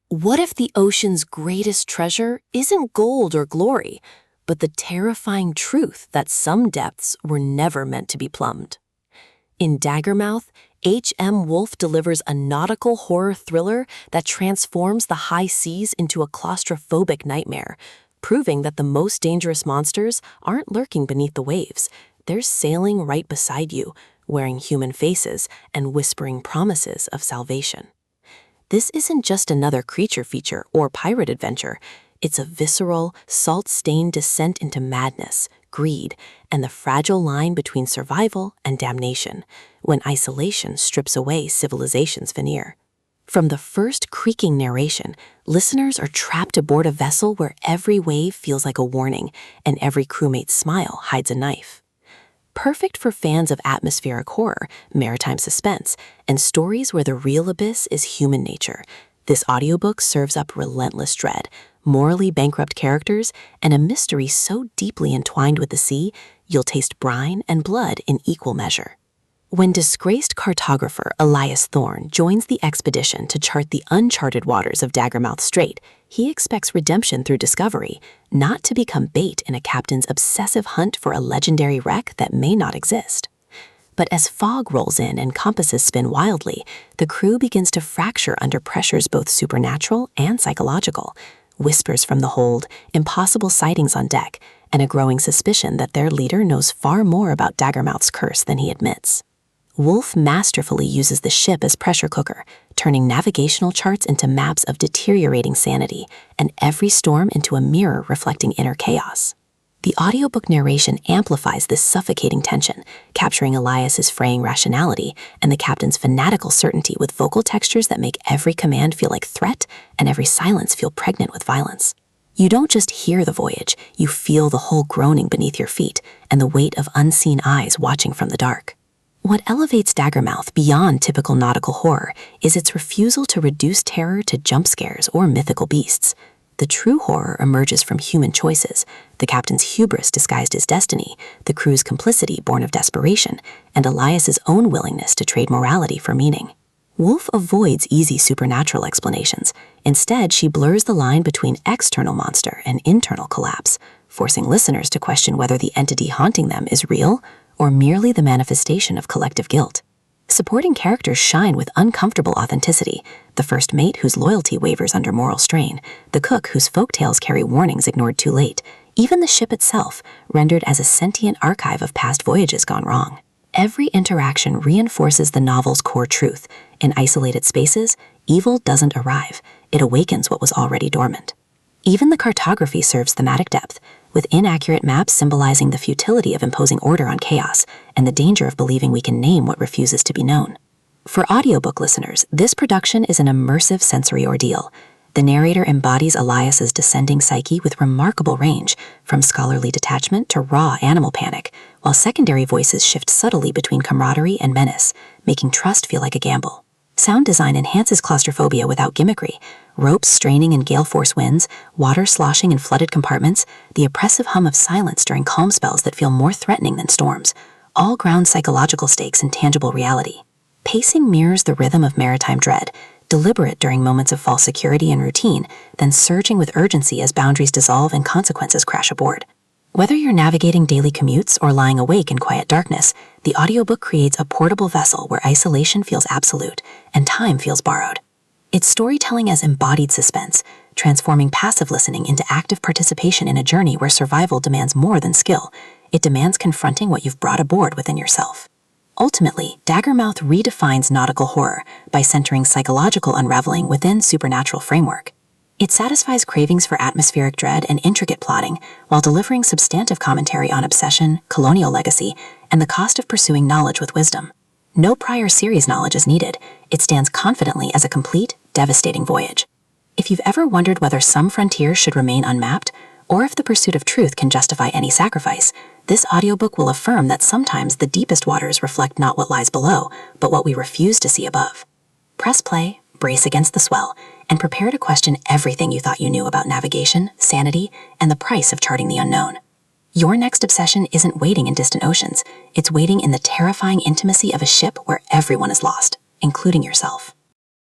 What if the ocean's greatest treasure isn't gold or glory, but the terrifying truth that some depths were never meant to be plumbed? In Daggermouth, H.M. Wolf delivers a nautical horror thriller that transforms the high seas into a claustrophobic nightmare, proving that the most dangerous monsters aren't lurking beneath the waves. They're sailing right beside you, wearing human faces and whispering promises of salvation. This isn't just another creature feature or pirate adventure. It's a visceral, salt-stained descent into madness, greed, and the fragile line between survival and damnation, when isolation strips away civilization's veneer. From the first creaking narration, listeners are trapped aboard a vessel where every wave feels like a warning and every crewmate's smile hides a knife. Perfect for fans of atmospheric horror, maritime suspense, and stories where the real abyss is human nature, this audiobook serves up relentless dread, morally bankrupt characters, and a mystery so deeply entwined with the sea, you'll taste brine and blood in equal measure. When disgraced cartographer Elias Thorne joins the expedition to chart the uncharted waters of Daggermouth Strait, he expects redemption through discovery, not to become bait in a captain's obsessive hunt for a legendary wreck that may not exist. But as fog rolls in and compasses spin wildly, the crew begins to fracture under pressures both supernatural and psychological. Whispers from the hold, impossible sightings on deck, and a growing suspicion that their leader knows far more about Daggermouth's curse than he admits. Wolf masterfully uses the ship as pressure cooker, turning navigational charts into maps of deteriorating sanity, and every storm into a mirror reflecting inner chaos. The audiobook narration amplifies this suffocating tension, capturing Elias's fraying rationality and the captain's fanatical certainty with vocal textures that make every command feel like threat and every silence feel pregnant with violence. You don't just hear the voyage, you feel the hull groaning beneath your feet and the weight of unseen eyes watching from the dark. What elevates Daggermouth beyond typical nautical horror is its refusal to reduce terror to jump scares or mythical beasts. The true horror emerges from human choices, the captain's hubris disguised as destiny, the crew's complicity born of desperation, and Elias's own willingness to trade morality for meaning. Wolf avoids easy supernatural explanations. Instead, she blurs the line between external monster and internal collapse, forcing listeners to question whether the entity haunting them is real or merely the manifestation of collective guilt. Supporting characters shine with uncomfortable authenticity, the first mate whose loyalty wavers under moral strain, the cook whose folktales carry warnings ignored too late, even the ship itself, rendered as a sentient archive of past voyages gone wrong. Every interaction reinforces the novel's core truth. In isolated spaces, evil doesn't arrive, it awakens what was already dormant. Even the cartography serves thematic depth, with inaccurate maps symbolizing the futility of imposing order on chaos and the danger of believing we can name what refuses to be known. For audiobook listeners, this production is an immersive sensory ordeal. The narrator embodies Elias's descending psyche with remarkable range, from scholarly detachment to raw animal panic, while secondary voices shift subtly between camaraderie and menace, making trust feel like a gamble. Sound design enhances claustrophobia without gimmickry. Ropes straining in gale force winds, water sloshing in flooded compartments, the oppressive hum of silence during calm spells that feel more threatening than storms, all ground psychological stakes in tangible reality. Pacing mirrors the rhythm of maritime dread, deliberate during moments of false security and routine, then surging with urgency as boundaries dissolve and consequences crash aboard. Whether you're navigating daily commutes or lying awake in quiet darkness, the audiobook creates a portable vessel where isolation feels absolute and time feels borrowed. It's storytelling as embodied suspense, transforming passive listening into active participation in a journey where survival demands more than skill. It demands confronting what you've brought aboard within yourself. Ultimately, Daggermouth redefines nautical horror by centering psychological unraveling within supernatural framework. It satisfies cravings for atmospheric dread and intricate plotting, while delivering substantive commentary on obsession, colonial legacy, and the cost of pursuing knowledge with wisdom. No prior series knowledge is needed. It stands confidently as a complete, devastating voyage. If you've ever wondered whether some frontiers should remain unmapped, or if the pursuit of truth can justify any sacrifice, this audiobook will affirm that sometimes the deepest waters reflect not what lies below, but what we refuse to see above. Press play, brace against the swell, and prepare to question everything you thought you knew about navigation, sanity, and the price of charting the unknown. Your next obsession isn't waiting in distant oceans. It's waiting in the terrifying intimacy of a ship where everyone is lost, including yourself.